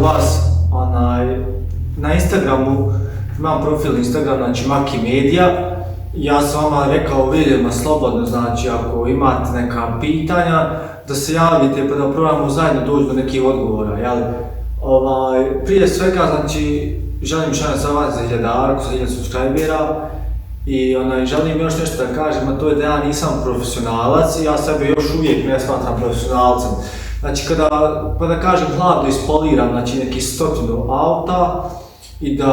vas, na Instagramu, imam profil Instagram, znači Maki Media. Ja sam vama rekao, vidimo slobodno, znači ako imate neka pitanja, da se javite pa da probamo zajedno doći do nekih odgovora, jel? Prije svega, znači, želim šanet za vas za 1000 subscribera i želim još nešto da kažem, a to je da ja nisam profesionalac i ja sebe još uvijek ne smatram profesionalcem. Znači, kada kažem hladno ispoliram, znači neki 100 auta i da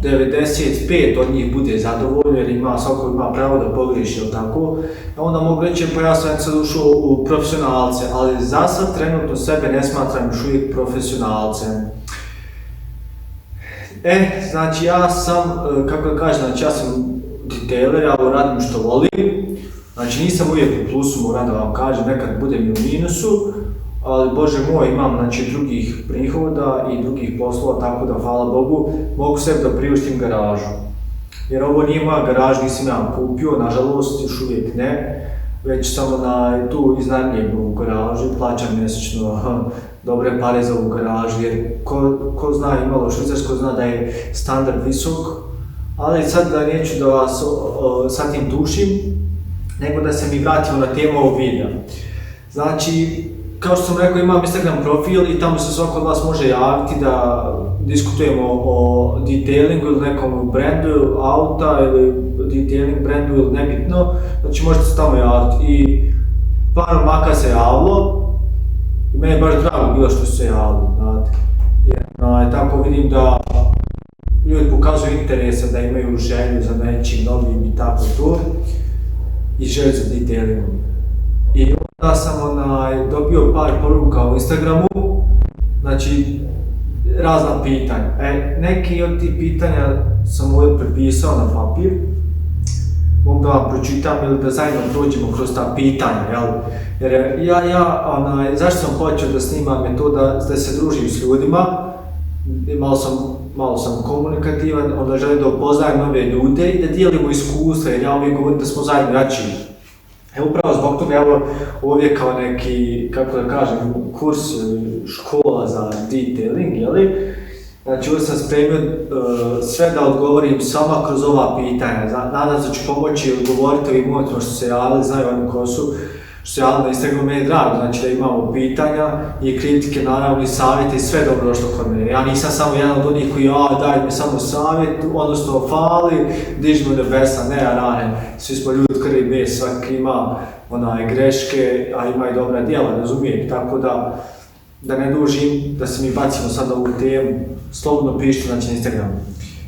95 od njih bude zadovoljno jer svako ima pravo da pogriješi, ili tako, onda mogu reći pa ja sam sad ušao u profesionalce, ali za sad trenutno sebe ne smatram još uvijek profesionalcem. Znači ja sam, kako da kažem, znači ja sam detailer, ja radim što volim, znači nisam uvijek u plusu, moram da vam kažem, nekad budem i u minusu, ali Bože moj, imam znači drugih prihoda i drugih poslova, tako da hvala Bogu mogu sebi da priuštim garažu. Jer ovo nije moja garaža, nisam ja kupio, nažalost još uvijek ne, već samo tu iznajmljujem u garažu, plaćam mjesečno dobre pare za ovu garažu, jer ko zna imalo Švicarsko zna da je standard visok, ali sad da neću da vas sa tim dušim, nego da se mi vratimo na temu ovog videa. Znači, kao što sam rekao, imam Instagram profil i tamo se svako od vas može javiti da diskutujemo o detailingu ili nekom brandu auta ili detailing brandu ili nebitno, znači možete se tamo javiti. I par maka se javilo i meni je baš drago bilo što su se javili, znate. Tako vidim da ljudi pokazuju interesa, da imaju želju za nečim novim i tako to i želju za detailingom. I onda sam dobio par poruka u Instagramu, znači razna pitanja. Neki od tih pitanja sam ovdje prepisao na papir, mogu da vam pročitam ili da zajedno prođemo kroz ta pitanja, jel? Jer zašto sam počeo da snimam je to da se družim s ljudima, malo sam komunikativan, onda želim da upoznajem nove ljude i da dijelimo iskustva, jer ja uvijek govorim da smo zajedno jači. Upravo zbog toga ja ovdje kao neki, kako da kažem, kurs škola za detailing, jeli? Znači ovdje sam spremio sve da odgovorim sama kroz ova pitanja. Nadam se da ću pomoći odgovoriti ovim momentima što se javili, znaju oni ko su, što se javili na Instagramu, meni je drago, znači da imamo pitanja i kritike, naravno i savjete i sve dobro došlo kod mene. Ja nisam samo jedan od onih koji daj mi samo savjet, odnosno fali, diži me nebesa, ne ja ranem, svi smo ljudi krvi bez, svaki ima greške, a ima i dobra djela, razumijem, tako da ne dužim, da se mi bacimo sad ovu temu, slobodno pišite znači na Instagramu.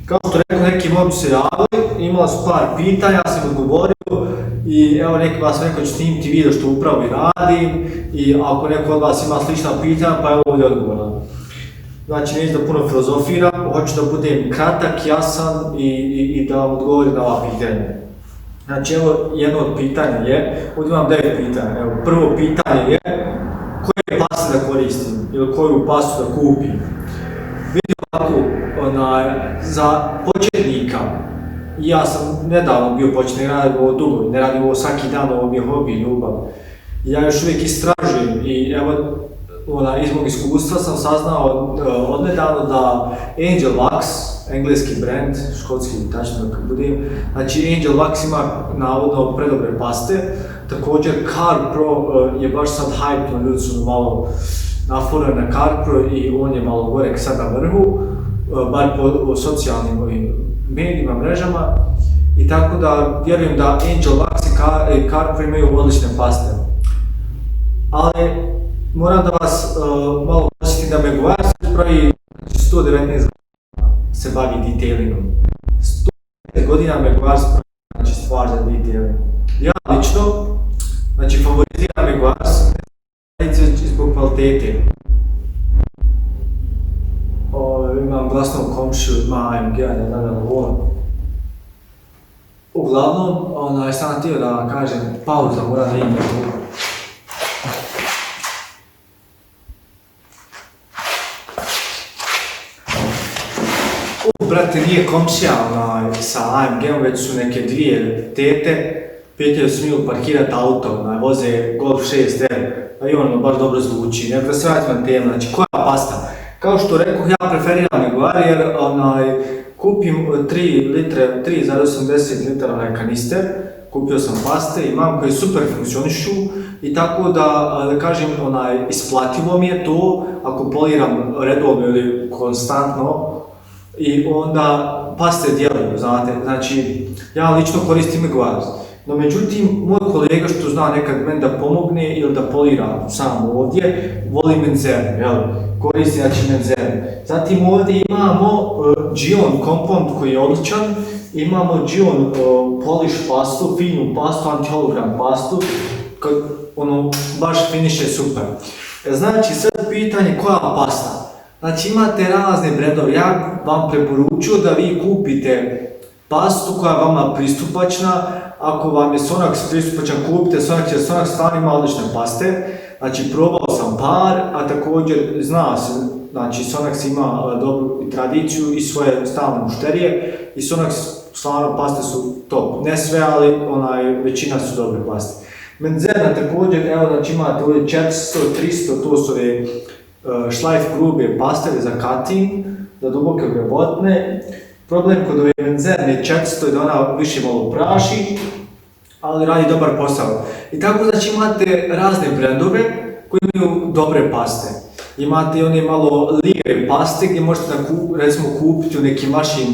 Kao što rekao, neki momci se javili, imali su par pitanja, ja sam odgovorio i evo neki vas rekao ću snimiti video što upravo i radim i ako neko od vas ima slična pitanja, pa evo ovdje odgovoram. Znači neću da puno filozofiram, hoću da budem kratak, jasan i da vam odgovorim na ova pitanja. Znači evo jedno od pitanja je, ovdje imam 9 pitanja, evo prvo pitanje je koje pase da koristim ili koju pasu da kupim. Vidim ovako, za početnika, ja sam nedavno bio početnik, ne radim ovo dugo, ne radim ovo svaki dan, ovo mi je hobi i ljubav. Ja još uvijek istražujem i evo, iz mog iskustva sam saznao odnedavno da Angel Wax, engleski brand, škotski tačno da budem, znači Angel Wax ima navodno predobre paste, također CarPro je baš sad hype, ljudi su malo naforani na CarPro i on je malo gore sad na vrhu, bar po socijalnim medijima, mrežama, i tako da vjerujem da Angel Wax i CarPro imaju odlične paste. Ali moram da vas malo posjetim da Meguiar's pravi 119 godina se bavi detailingom. 119 godina Meguiar's pravi stvar za detailing. Ja lično, znači favoriziram Meguiar's zbog kvalitete. Imam glasnog komšiju, ima AMG, naravno volim. Uglavnom, sam htio da vam kažem, pauza, moram da imam. Brate, nije komšija sa AMG-om, već su neke dvije tete. Pitaju smiju parkirati auto, voze Golf 6R, a i ono baš dobro zvuči. Nego da se vratim na temu, znači koja pasta? Kao što rekao, ja preferiram Meguiar jer kupim 3,80 litara kanister, kupio sam paste, imam koji super funkcionišu i tako da kažem, isplativo mi je to ako poliram redovno ili konstantno i onda paste djeluju, znate, znači ja lično koristim Meguiar. No međutim, moj kolega što zna nekad meni da pomogne ili da polira sam ovdje, voli Menzerne, koristi znači Menzerne. Zatim ovdje imamo Gion Compound koji je odličan, imamo Gion Polish pastu, finu pastu, antihologram pastu, baš finish je super. Znači sad pitanje koja pasta? Znači imate razne brendove, ja vam preporučujem da vi kupite pastu koja je vama pristupačna. Ako vam je Sonax pristupačan, kupite Sonax jer Sonax stvarno ima odlične paste. Znači probao sam par, a također zna se, znači Sonax ima dobru tradiciju i svoje stalne mušterije i Sonax stvarno paste su top. Ne sve, ali većina su dobre paste. Menzerna također, evo znači imate ovdje 400, 300, to su šlajf grube paste za cutting, za duboke grebotne. Problem kod ove Menzerne 400 je da ona više malo praši, ali radi dobar posao. I tako znači imate razne brendove koji imaju dobre paste. Imate i one malo lijeve paste gdje možete recimo kupiti u nekim vašim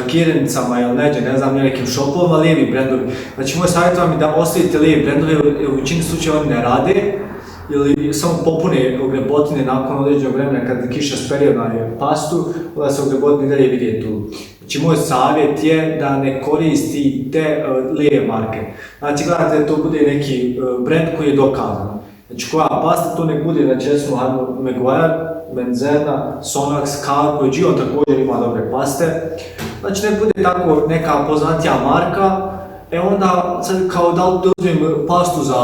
kirenicama ili ne znam, nekim shopovima lijevi brendovi. Znači moj savjet vam je da ostavite lijevi brendove, u većini slučajeva oni ne rade ili samo popune grebotine nakon određenog vremena kad kiša sperio na pastu, onda se grebotine dalje vidje tu. Znači moj savjet je da ne koristite lijeve marke. Znači gledajte da to bude neki brend koji je dokazan. Znači koja pasta to nek bude, znači recimo Meguiar, Menzerna, Sonax, Carco i Gion također ima dobre paste. Znači nek bude tako neka poznatija marka, onda sad kao da li da uzmem pastu za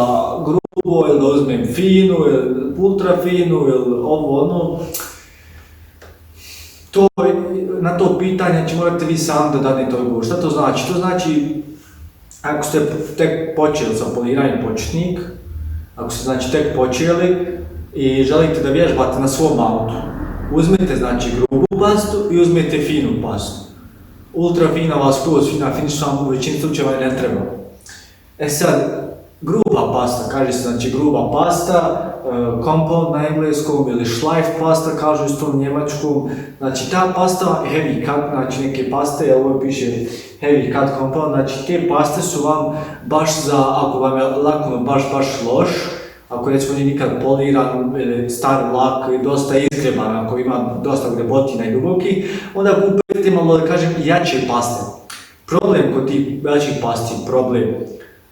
grubo ili da uzmem finu ili ultra finu ili ovo ono. Na to pitanje morate vi sami da dadete odgovor. Šta to znači? To znači, ako ste tek počeli sa poliranjem početnik, ako ste znači tek počeli i želite da vježbate na svom autu, uzmete znači grubu pastu i uzmete finu pastu. Ultra fina vas skroz fina finish vam u većini slučajeva ne treba. Sad, gruba pasta, kaže se znači gruba pasta, compound na engleskom ili schleif pasta kažu isto na njemačkom. Znači ta pasta heavy cut, znači neke paste, ovo piše heavy cut compound, znači te paste su vam baš za, ako vam je lak baš loš, ako recimo nije nikad poliran ili star lak i dosta izgreban, ako ima dosta grebotina i duboki, onda kupite malo da kažem jače paste. Problem kod tih jačih pasti,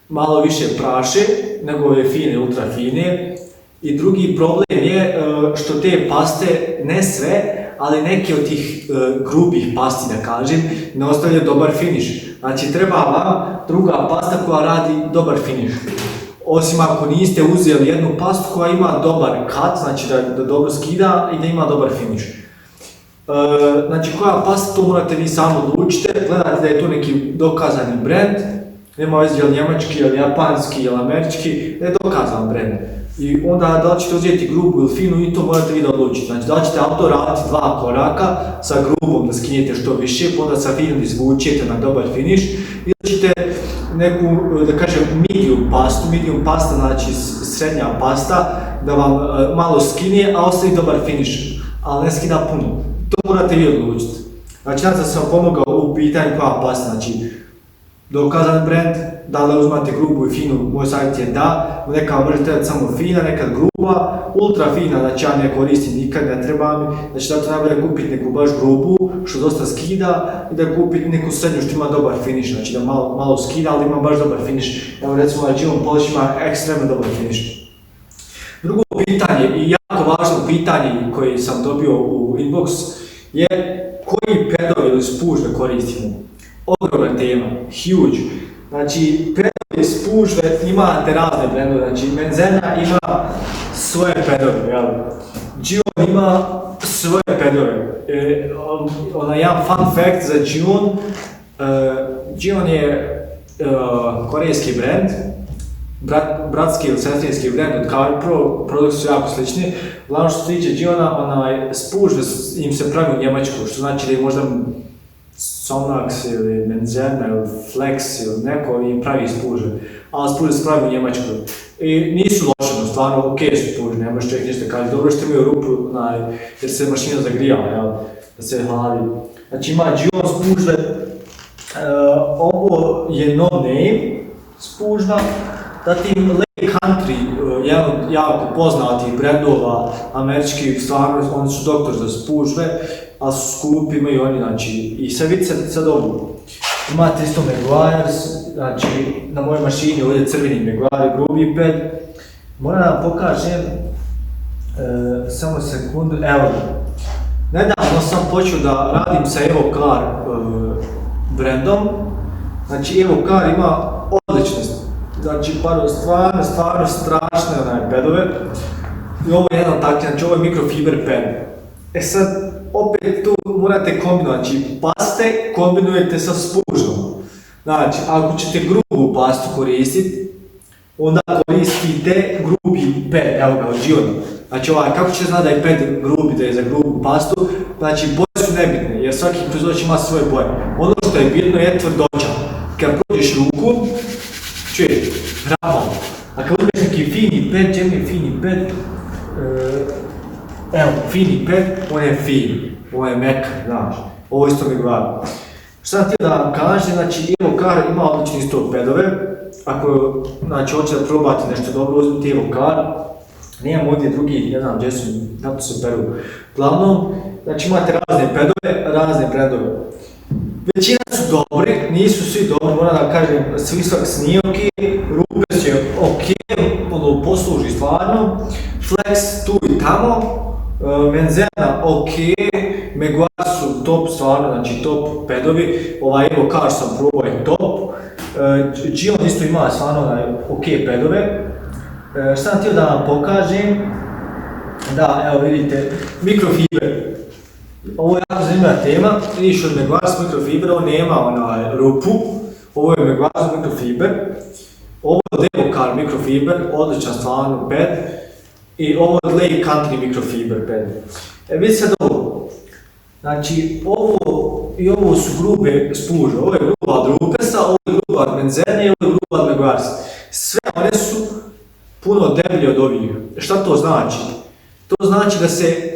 malo više praše nego ove fine, ultra fine. I drugi problem je što te paste, ne sve, ali neke od tih grubih pasti da kažem, ne ostavljaju dobar finish. Znači treba vam druga pasta koja radi dobar finish. Osim ako niste uzeli jednu pastu koja ima dobar cut, znači da dobro skida i da ima dobar finish. Znači koja pasta, to morate vi sami odlučite, gledate da je to neki dokazani brand, nema veze je li njemački, ili japanski, ili američki, da je dokazan brand. I onda da li ćete uzeti grubu ili finu i to morate vi da odlučiti. Znači da li ćete auto raditi 2 koraka, sa grubom da skinjete što više, pa onda sa finom izvučete na dobar finish, ili ćete neku, da kažem, medium pasta, znači srednja pasta, da vam malo skinje, a ostavi dobar finish, ali ne skida puno. To morate vi odlučiti. Znači ja sam pomogao u pitanju koja pasta, znači dokazan brand, da li uzmate grubu i finu, moj savjet je da, neka možete trebati samo fina, nekad gruba, ultra fina, znači ja ne koristim nikad, ne treba mi, znači zato najbolje kupiti neku baš grubu, što dosta skida, i da kupiti neku srednju što ima dobar finish, znači da malo skida, ali ima baš dobar finish. Evo recimo Gion Polish ima ekstremno dobar finish. Drugo pitanje, i jako važno pitanje koje sam dobio u inbox, je koji pedal ili spuž da koristimo. Ogromna tema, huge. Znači, pedal i spužve imate razne brendove, znači Menzerna ima svoje pedove, jel? Gion ima svoje pedove. Jedan fun fact za Gion, Gion je korejski brand bratski ili sestrinski brand od CarPro, produkti su jako slični. Uglavnom što se tiče Giona, spužve im se pravi u Njemačku, što znači da je možda Sonax ili Menzerna ili Flex ili neko im pravi spužve, ali spužve se pravi u Njemačkoj. I nisu loše, stvarno ok su spužve, ne možeš čovjek ništa kaže, dobro što imaju rupu, jer se mašina zagrijala, jel, da se hladi. Znači ima Gion spužve, ovo je no name spužva, zatim Lake Country, jedan od jako poznatih brendova američkih, stvarno oni su doktor za spužve, ali su skupi, imaju oni, znači, i sad vidite sad ovo. Imate isto Meguiar's, znači, na mojoj mašini ovdje crveni Meguiar, grubi ped. Moram da vam pokažem, samo sekundu, evo. Nedavno sam počeo da radim sa Evocar brendom, znači Evocar ima odličnost. Znači, stvarno strašne pedove. I ovo je jedan takvi, znači ovo je mikrofiber ped. E sad, opet tu morate kombinati, znači paste kombinujete sa spužvom. Znači, ako ćete grubu pastu koristiti, onda koristite grubi ped, evo ga od Giona. Znači kako ćete znati da je ped grubi, da je za grubu pastu, znači boje su nebitne, jer svaki proizvođač ima svoje boje. Ono što je bitno je tvrdoća. Kad prođeš ruku, čuješ, hrapom. A kad uzmeš neki fini ped, čem je fini ped, evo, fini ped, on je fin, on je mekan, znaš, ovo isto mi gleda. Što sam htio da vam kažem, znači Evocar ima odlični isto pedove, ako znači, hoćete da probate nešto dobro, uzmite Evocar, nemam ovdje drugi, ne znam gdje su, kako se peru. Uglavnom, znači imate razne pedove, razne brendove. Većina su dobri, nisu svi dobri, moram da kažem, Swissox nije ok, Rupes je ok, ono posluži stvarno, Flex tu i tamo, Menzerna ok, Meguiar su top stvarno, znači top pedovi, Evocar sam probao je top, Gion isto ima stvarno ok pedove. Što sam htio da vam pokažem, da evo vidite, mikrofiber. Ovo je jako zanimljiva tema, vidiš od Meguiar mikrofiber, on nema rupu, ovo je Meguiar mikrofiber, ovo je od Evocar mikrofiber, odličan stvarno ped, i ovo je od Lake Country mikrofiber ped. Vidite sad ovo, znači ovo su grube spužve, ovo je gruba od Rupesa, ovo je gruba od Menzerne i ovo je gruba od Meguiar. Sve one su puno deblje od ovih. Šta to znači? To znači da se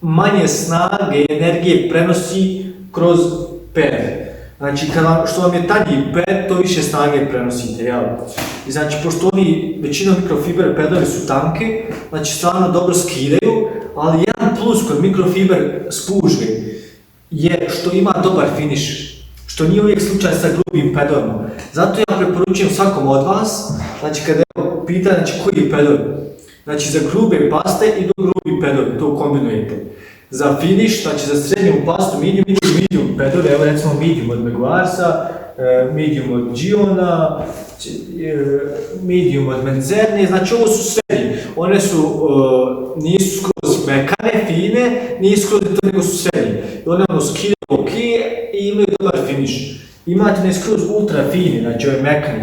manje snage i energije prenosi kroz ped. Znači, što vam je tanji ped, to više snage prenosite, jel? I znači, pošto oni, većina mikrofiber pedovi su tanke, znači stvarno dobro skidaju, ali jedan plus kod mikrofiber spužve je što ima dobar finish, što nije uvijek slučaj sa grubim pedovima. Zato ja preporučujem svakom od vas, znači kada pita znači koji pedovi, znači za grube paste idu grubi pedovi, to kombinujete. Za finish, znači za srednju pastu medium pedovi, evo recimo medium od Meguiarsa, medium od Giona, medium od Menzerne, znači ovo su srednje. One su, nisu skroz mekane, fine, nisu skroz to nego su srednje. One skidaju ok i imaju dobar finish. Imate ne skroz ultra fini, znači ove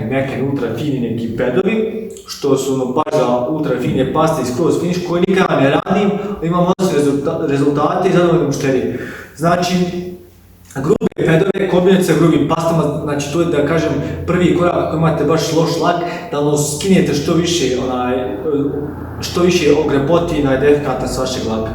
mekani ultra fini neki pedovi, što su baš za ultra fine paste i skroz finish koji nikada ne radim, imam odlične rezultate i zadovoljne mušterije. Znači, grube pedove kombinujete sa grubim pastama, znači to je da kažem prvi korak ako imate baš loš lak, da skinete što više ogrepotina i defekata s vašeg laka.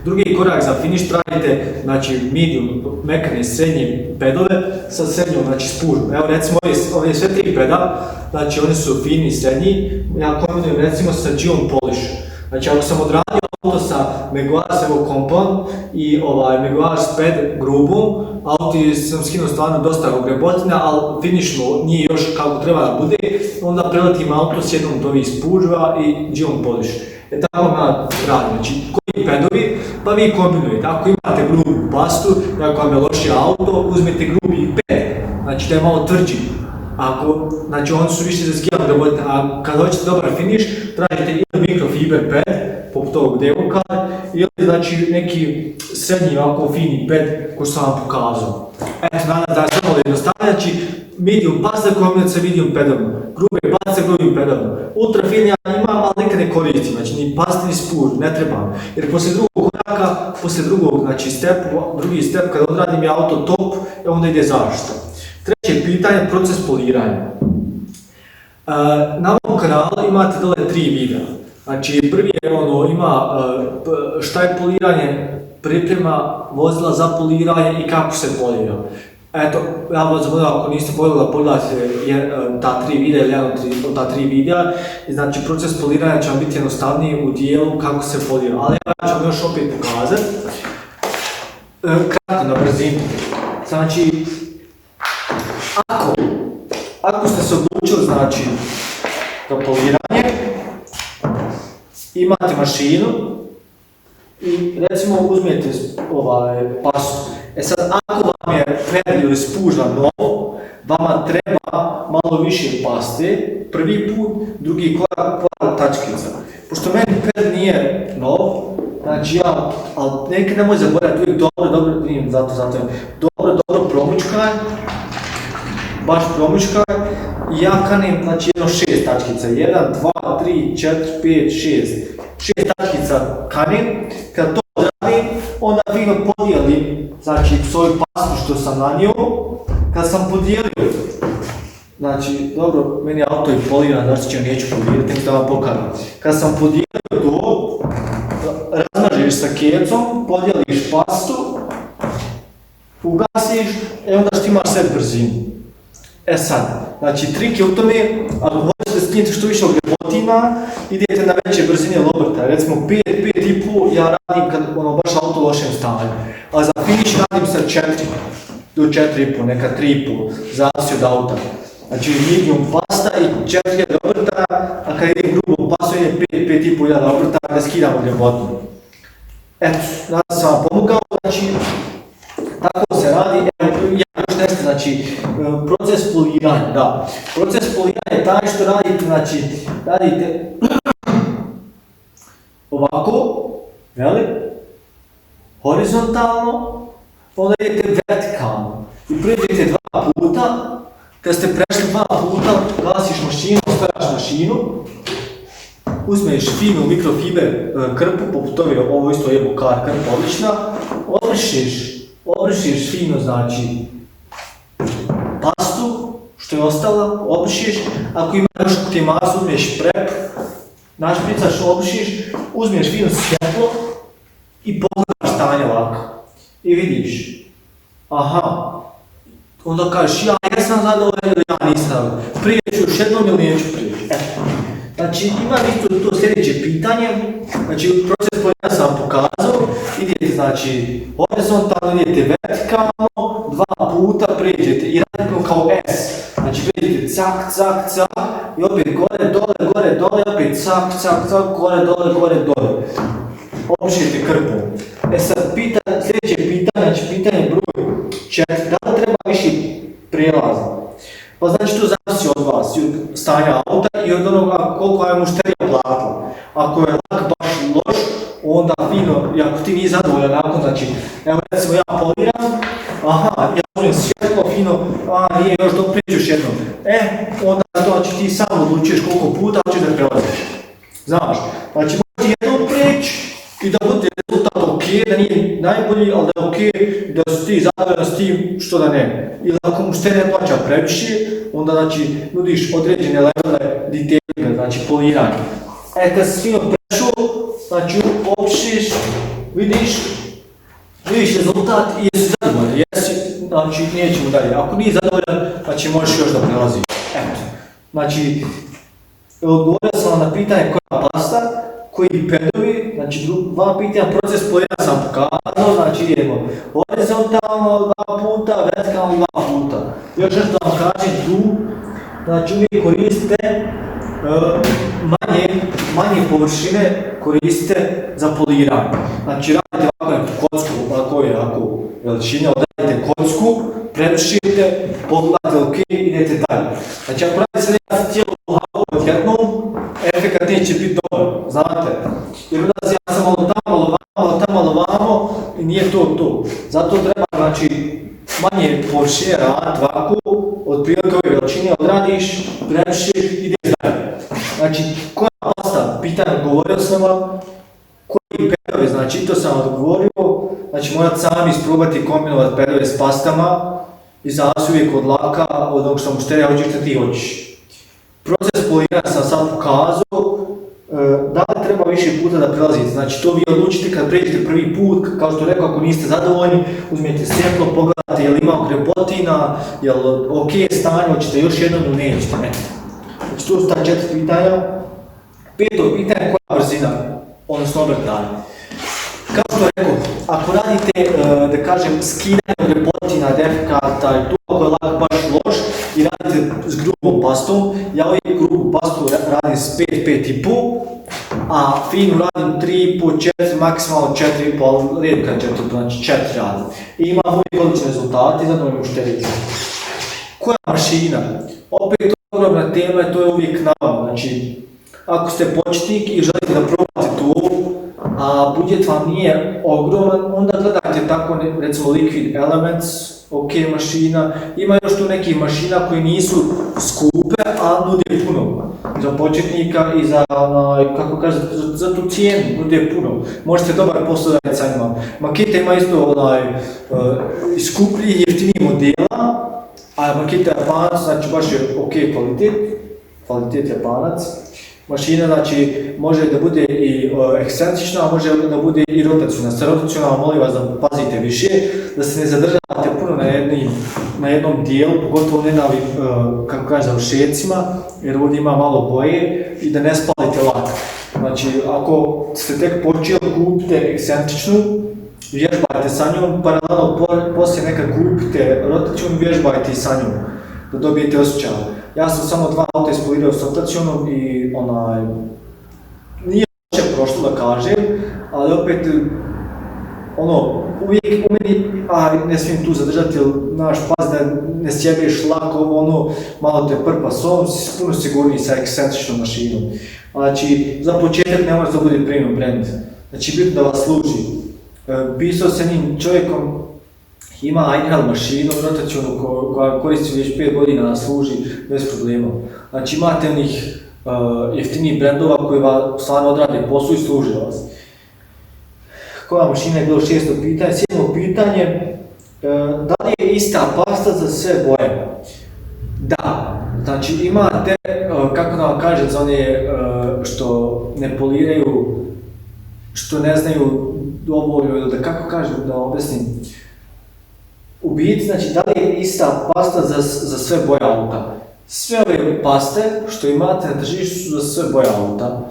Drugi korak za finish radite, znači medium, mekane, srednje pedove sa srednjom, znači spužom. Evo recimo ove sve tri peda, znači oni su fini, srednji, ja kombinujem recimo sa Gion Polish. Znači ako sam odradio auto sa Meguiar Evo Compound i Meguiar ped grubom, auto sam skinuo stvarno dostaogrebotina, ali finishno nije još kako treba da bude, onda preletim auto s jednom od ovih spužva i Gion Polish. Tako ga radim, znači koji pedovi, pa vi kombinujete. Ako imate grubu pastu, ako vam je loši auto, uzmete grubi ped, znači da je malo tvrđi. Znači oni su više za skijam, a kad hoćete dobar finish, tražite ili mikrofiber mikrofiber ped, poput ovog Devokar, ili znači neki srednji ovako fini ped koji sam vam pokazao. Eto, nadam da je samo jednostavno, znači medium pasta kombinat sa medium pedom, grube pasta sa grubim pedom. Ultra fin ja imam, ali nikad ne koristim, znači ni pasta ni spur, ne trebam. Jer poslije drugog koraka, poslije drugog, znači drugi step, kada odradim ja auto top, onda ide zaštita. Treće pitanje, proces poliranja. Na ovom kanalu imate dole 3 videa. Znači prvi je ima šta je poliranje, priprema vozila za poliranje i kako se polira. Eto, ja vas zamolim ako niste pogledali, pogledajte ta 3 videa ili jedan od ta 3 videa. Znači proces poliranja će vam biti jednostavniji u dijelu kako se polira. Ali ja ću vam još opet pokazati. Kratko na brzinu. Znači, ako ste se odlučili znači za poliranje, imate mašinu i recimo uzmete pastu. Sad ako vam je ped ili spužva novo, vama treba malo više paste, prvi put, drugi korak tačkica. Pošto meni ped nije nov, znači ja, ali nekad nemoj zaboraviti uvijek dobro, vidim dobro promučkaj, baš promučkaj, i ja kanim, znači jedno 6 tačkica, 1, 2, 3, 4, 5, 6, 6 tačkica kanim, kad to odradim, onda fino podijelim, znači svoju pastu što sam nanio, kad sam podijelio, znači, dobro, meni je auto i poliran, znači će neću polirati, nek da vam pokažem. Kad sam podijelio to, razmažeš sa kecom, podijeliš pastu, ugasiš, onda imaš sve brzinu. Sad, znači trik je u tome, ako hoćete skiniti što više ogrevotina, idete na veće brzine lobrta, recimo 5, 5,5 ja radim kad baš auto u lošem stanju, a za finish radim sa 4 do 4,5, neka 3,5, zavisi od auta. Znači medium pasta i 4 lobrta, a kad idem grubo pastu ide 5, 5,5 lobrta da skidam ogrebotinu. Eto, nadam sam vam pomogao, znači tako se radi. Znači, proces poliranja, da. Proces poliranja je taj što radite, znači, radite ovako, horizontalno, onda idete vertikalno i pređete 2 puta, kad ste prešli 2 puta, gasiš mašinu, ostavljaš mašinu, uzmeš finu mikrofiber krpu, poput ovo isto je Devokar krpa odlična, obrišeš fino, znači, pastu, što je ostala, obrišiš, ako ima još optimazu, uzmeš prep, našpricaš, obrišiš, uzmeš fino svjetlo i pogledaš stanje ovako. I vidiš, aha, onda kažeš ja jesam zadovoljan ili ja nisam zadovoljan, prijeću još jednom ili neću prijeći. Znači ima isto to sljedeće pitanje, znači proces poliranja sam vam pokazao, idete znači horizontalno, idete vertikalno, 2 puta pređete i radite kao S, znači pređete cak, cak, cak i opet gore, dole, opet cak, cak, cak, gore, dole, obrišete krpom. Sad sljedeće pitanje, znači pitanje broj 4, da li treba više prijelaza? Pa znači to zavisi od vas, od stanja auta i od onoga koliko je mušterija platila. Ako je lak baš loš, onda fino, i ako ti nije zadovoljan nakon, znači, evo recimo ja poliram, aha, ja uzmem svjetlo, fino, nije još dok priđeš jednom. Onda znači ti sam odlučuješ koliko puta ćeš da prelaziš. Znaš, znači možeš jednom prijeći i da bude rezultat ok, da nije najbolji, ali da je ok, da su ti zadovoljan s tim što da ne. Ili ako mušterija plaća previše, onda znači nudiš određene levele detailinga, znači poliranje. Kad si fino prešao, znači opišiš, vidiš rezultat i jesi zadovoljan, znači nećemo dalje. Ako nije zadovoljan, znači možeš još da prelaziš. Znači, odgovorio sam na pitanje koja pasta, koji pedovi, znači 2 pitanja, proces poliranja sam pokazao, znači idemo horizontalno 2 puta, vertikalno 2 puta. Još nešto da vam kažem tu, znači uvijek koristite manje površine koristite za poliranje. Znači radite ovako kocku, ovako veličine, odradite kocku, prevršite, pogledate ok, idete dalje. Znači ako radite se nekada cijelo odjednom, efekat neće biti dobar. znate? Jer onda ja sam malo vamo i nije to. Zato treba, znači, manje Porsche rad, ovako, od prilike ove veličine odradiš, prepišeš, ideš dalje. Znači, koja pasta, pitanje, govorio sam vam, koji pedove, znači, to sam odgovorio, znači, morate sami isprobati kombinovati pedove s pastama i zavisi uvijek od laka, od onog što mušterija hoće što ti hoćeš. Proces poliranja sam sad pokazao, da li treba više puta da prelazite, znači to vi odlučite kad pređete prvi put, kao što rekao, ako niste zadovoljni, uzmijete svjetlo, pogledate je li ima krepotina, je li ok stanje, hoćete još jednom ili nećete, ne. Znači to su ta 4 pitanja. 5. pitanje, koja brzina, odnosno obrtanje. Kao što rekao, ako radite, da kažem, skidanje krepotina, defekata i to, ako je lak baš loš i radite s grubom pastom, ja uvijek grubu pastu radim s 5,5,5, a finu radim 3,5, 4, maksimalno 4,5, ali redka 4, znači 4 radim. I imam uvijek odlične rezultate za novim muštericama. Koja mašina? Opet ogromna tema je, to je uvijek na vam, znači, ako ste početnik i želite da probate to, a budžet vam nije ogroman, onda gledajte tako, recimo Liquid Elements, ok mašina, ima još tu nekih mašina koji nisu skupe, a nude puno. Za početnika i za, kako kažete, za tu cijenu nude puno. Možete dobar posao raditi sa njima. Makita ima isto skuplji i jeftiniji modela, a Makita Japanac, znači baš je ok kvalitet Japanac. Mašina, znači, može da bude i ekscentrična, a može da bude i rotacijna. Sa rotacijama molim vas da pazite više, da se ne zadržavate puno na jednom dijelu, pogotovo ne na ovim, kako kažem, završecima, jer ovdje ima malo boje i da ne spalite lak. Znači, ako ste tek počeli, kupite ekscentričnu, vježbajte sa njom, paralelno poslije nekad kupite rotacijnu i vježbajte i sa njom, da dobijete osjećaj. Ja sam samo 2 auta ispolirao s rotacijom i nije loše prošlo da kažem, ali opet uvijek u meni, ne smijem tu zadržati, jer pazi da ne sjebeš lako, malo te prpa s ovom, si puno sigurniji sa ekscentričnom mašinom. Znači, za početak ne može da bude premium brand, znači bitno da vas služi. Pisao se njim čovjekom, ima Einhell mašinu, rotacijonu koja koristi već 5 godina, služi bez problema. Znači imate onih jeftinijih brendova koji vam stvarno odrade posao i služi vas. Koja mašina je bilo 6. pitanje? 7. pitanje, da li je ista pasta za sve boje? Da, znači imate, kako da vam kažem, za one što ne poliraju, što ne znaju dovoljno, ili da kako kažem, da objasnim. U biti, znači, da li je ista pasta za sve boje auta? Sve ove paste što imate na tržištu su za sve boje auta,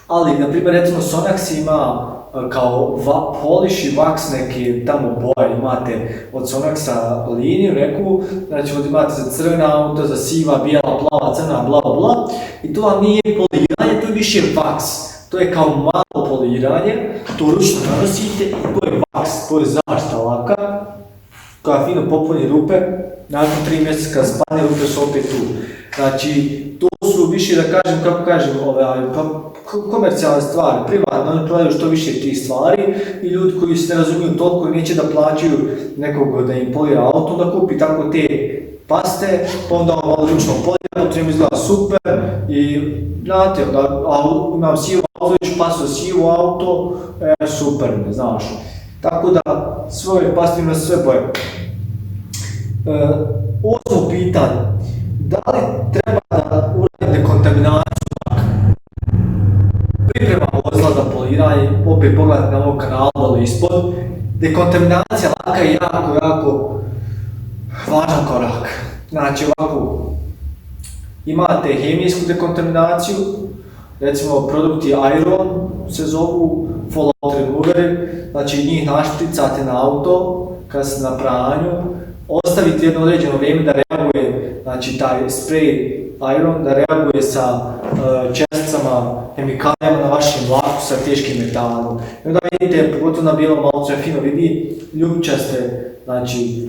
ali, na primjer, recimo Sonax ima kao polish i wax neke tamo boje, imate od Sonaxa liniju neku, znači ovdje imate za crvena auta, za siva, bijela, plava, crna, bla bla, i to vam nije poliranje, to je više wax. To je kao malo poliranje, to ručno nanosite i to je wax, to je zaštita laka, koja fino popuni rupe, nakon 3 mjeseca kad spane rupe su opet tu. Znači, to su više, da kažem, kako kažem, komercijalne stvari, privatno, oni prodaju što više tih stvari i ljudi koji se ne razumiju toliko i neće da plaćaju nekog da im polira auto, da kupi tako te paste, pa onda malo ručno polira, to im izgleda super i znate, imam sivu auto, ću pasu sivu auto, super, ne znaš. Tako da, svoje paste ima sve boje. 8. pitanje, da li treba da uradite dekontaminaciju laka? Priprema vozila za poliranje, opet pogledajte na ovom kanalu dole ispod. Dekontaminacija laka je jako važan korak. Znači ovako, imate hemijsku dekontaminaciju, recimo produkti Iron se zovu fallout removeri, znači njih našpricate na auto kad ste na pranju, ostavite jedno određeno vrijeme da reaguje, znači taj spray Iron da reaguje sa česticama, hemikalijama na vašem laku sa teškim metalom. I onda vidite, pogotovo na bijelom malo se fino vidi, ljubčaste znači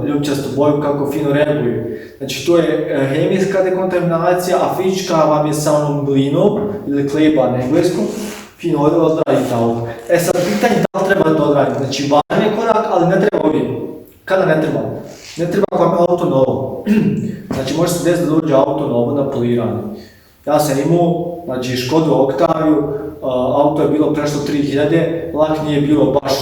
ljubčastu boju kako fino reaguju. Znači to je hemijska dekontaminacija, a fizička vam je sa onom glinom ili kleba na engleskom, fino odraditi auto. Sad pitanje da li treba to odraditi, znači važan je korak, ali ne treba uvijek. Kada ne treba? Ne treba ako vam je auto novo. Znači može se desiti da dođe auto novo na poliranje. Ja sam imao, znači Škodu Octaviju, auto je bilo prešlo 3000, lak nije bilo baš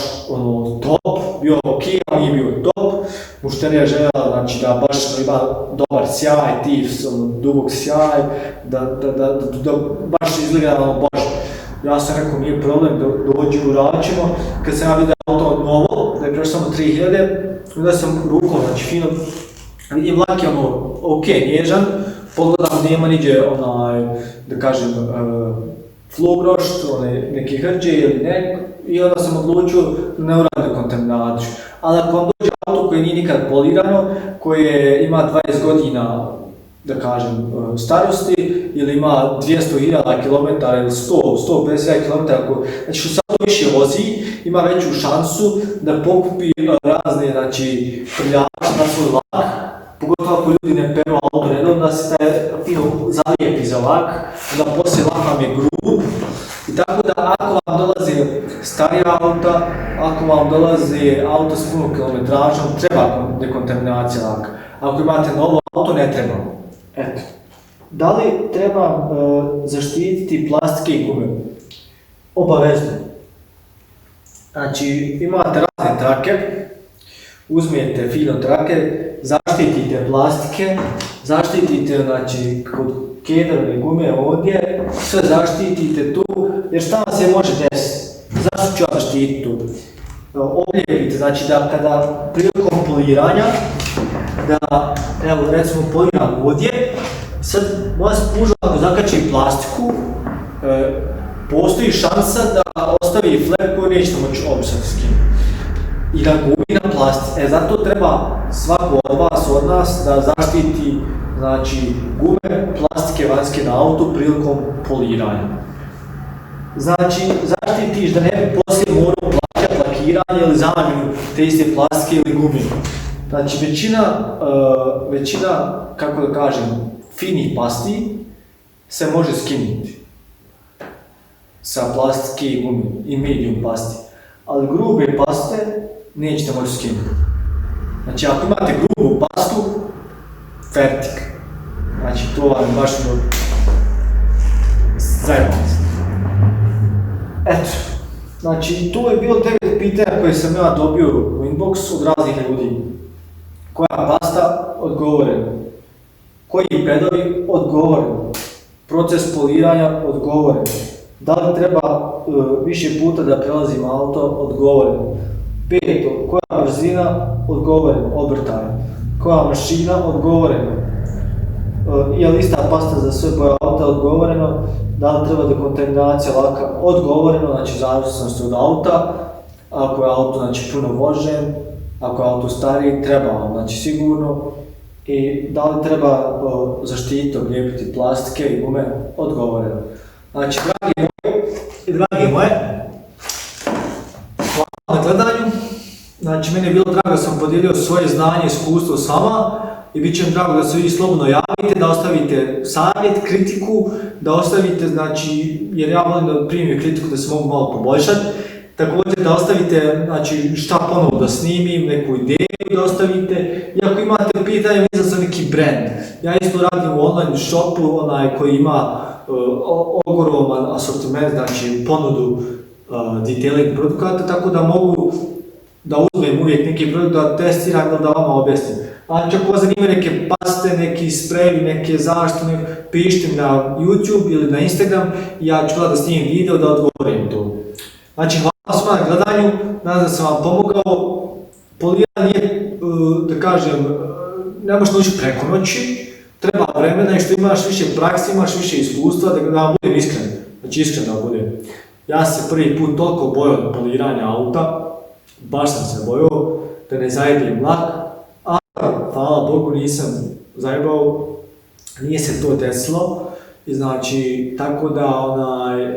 top, bio ok, ali nije bio top. Mušterija je željela znači, da baš ima dobar sjaj, dubog sjaj, da baš izgleda baš. Ja sam rekao nije problem, dođi uračimo. Kad sam ja vidio auto novo, da je prešlo samo 3000, onda sam rukom, znači fino, vidim lak je ok, nježan, pogledam nema niđe da kažem, flogrošt, neki hrđe ili nek, i onda sam odlučio da ne uradim kontaminaciju. Ali ako vam dođe auto koje nije nikad polirano, koje ima 20 godina, da kažem, starosti, ili ima 200.000 km ili 100-150 km, znači što samo više vozi, ima veću šansu da pokupi razne, znači, prljače na svoj lak, pogotovo ako ljudi ne peru auto redom, da se taj fino zalijepi za lak, onda poslije lak vam je grub. I tako da ako vam dolaze starija auta, ako vam dolaze auto s punom kilometražom, treba dekontaminacija laka. Ako imate novo auto, ne treba. Eto. Da li treba zaštititi plastike i gume? Obavezno. Znači, imate razne trake, uzmijete fino trake, zaštitite plastike, zaštitite znači, kod kederove gume ovdje, sve zaštitite tu, jer šta vam se može desiti? Zašto ću ja zaštititi tu? Oblijepite, znači da kada prilikom poliranja, da evo recimo poliram ovdje, sad moja spuža ako zakači plastiku, postoji šansa da ostavi flek koji nećete moći obrisati s kim. I da gubi na plastici. Zato treba svako od vas, od nas, da zaštiti znači, gume, plastike vanjske na autu prilikom poliranja. Znači, zaštitiš da ne bi poslije morao plaćati lakiranje ili zamjenu te iste plastike ili gume. Znači, većina, kako da kažem, finih pasti se može skinuti sa plastike i gume i medium pasti. Ali grube paste nećete moći skinuti. Znači, ako imate grubu pastu, fertik. Znači, to vam je baš zajebano. Eto, znači, to je bilo 9 pitanja koje sam ja dobio u inbox od raznih ljudi. Koja pasta? Odgovoreno. Koji pedovi? Odgovoreno. Proces poliranja? Odgovoreno. Da li treba više puta da prelazim auto? Odgovoreno. Peto, koja brzina? Odgovoreno. Obrtaj. Koja mašina? Odgovoreno. Je li ista pasta za sve boje auta? Odgovoreno. Da li treba dekontaminacija laka? Odgovoreno, znači zavisnosti od auta. Ako je auto znači, puno vožen, ako je auto stariji, treba vam, znači sigurno. I da li treba zaštititi, oblijepiti plastike i gume? Odgovoreno. Znači, dragi moje, hvala na gledanju. Znači, meni je bilo drago da sam podijelio svoje znanje i iskustvo s vama i bit će mi drago da se vi slobodno javite, da ostavite savjet, kritiku, da ostavite, znači, jer ja volim da primim kritiku da se mogu malo poboljšati. Također da ostavite, znači, šta ponovo da snimim, neku ideju da ostavite. I ako imate pitanje vezano za neki brand, ja isto radim u online shopu, onaj koji ima ogroman asortiment, znači ponudu detailing produkata, tako da mogu da uzmem uvijek neki produkt, da testiram ili da vama objasnim. Znači ako vas zanima neke paste, neki sprejevi, neke zaštite, pišite mi na YouTube ili na Instagram i ja ću da snimim video da odgovorim to. Znači hvala svima na gledanju, nadam da sam vam pomogao. Poliranje, da kažem, ne možeš naučiti preko noći, treba vremena i što imaš više prakse, imaš više iskustva, da vam budem iskren, znači iskren da budem. Ja sam se prvi put toliko bojao od poliranja auta, baš sam se bojao da ne zajebijem lak, a hvala Bogu nisam zajebao, nije se to desilo. I znači, tako da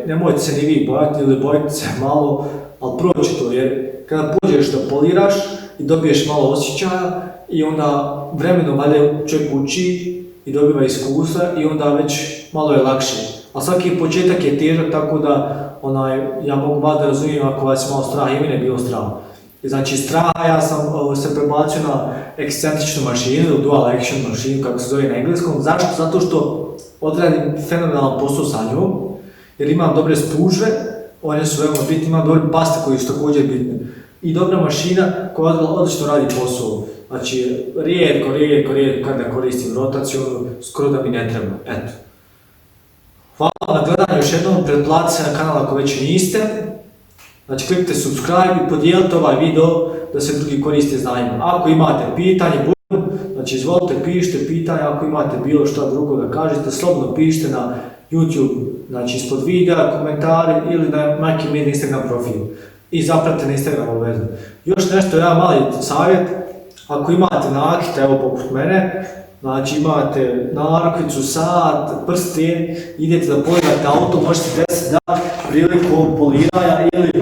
nemojte se ni vi bojati ili bojite se malo, ali proći to jer kada pođeš da poliraš, i dobiješ malo osjećaja i onda vremenom valjda čovjek uči i dobiva iskustva i onda već malo je lakše. A svaki početak je težak, tako da ja mogu vas da razumijem ako vas malo strah, i mene je bilo strah. Znači straha ja sam se prebacio na ekscentričnu mašinu, dual action mašinu kako se zove na engleskom. Zašto? Zato što odradim fenomenalan posao sa njom, jer imam dobre spužve, one su veoma bitne, imam dobre paste koje su također bitne. I dobra mašina koja odlično radi posao. Znači rijetko kada koristim rotacijonu, skoro da mi ne treba. Eto. Hvala na gledanju još jednom, pretplatite se na kanal ako već niste. Znači kliknite subscribe i podijelite ovaj video da se drugi koriste znanjima. Ako imate pitanje, znači izvolite, pišite pitanje, ako imate bilo šta drugo da kažete, slobodno pišite na YouTube, znači ispod videa, komentari ili na neki mini Instagram profil. I zapratite na Instagramu vezu. Još nešto, jedan mali savjet, ako imate nakit, evo poput mene, znači imate narukvicu, sat, prsten, idete da polirate auto, možete desiti da prilikom poliranja ili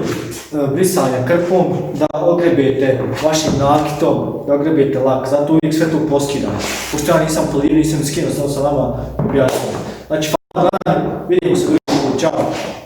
brisanja krpom da ogrebete vašim nakitom, da ogrebete lak, zato uvijek sve to poskidam. Pošto ja nisam polirao, nisam skinuo, samo sam vama objasnio. Znači, hvala, vidimo se, čao!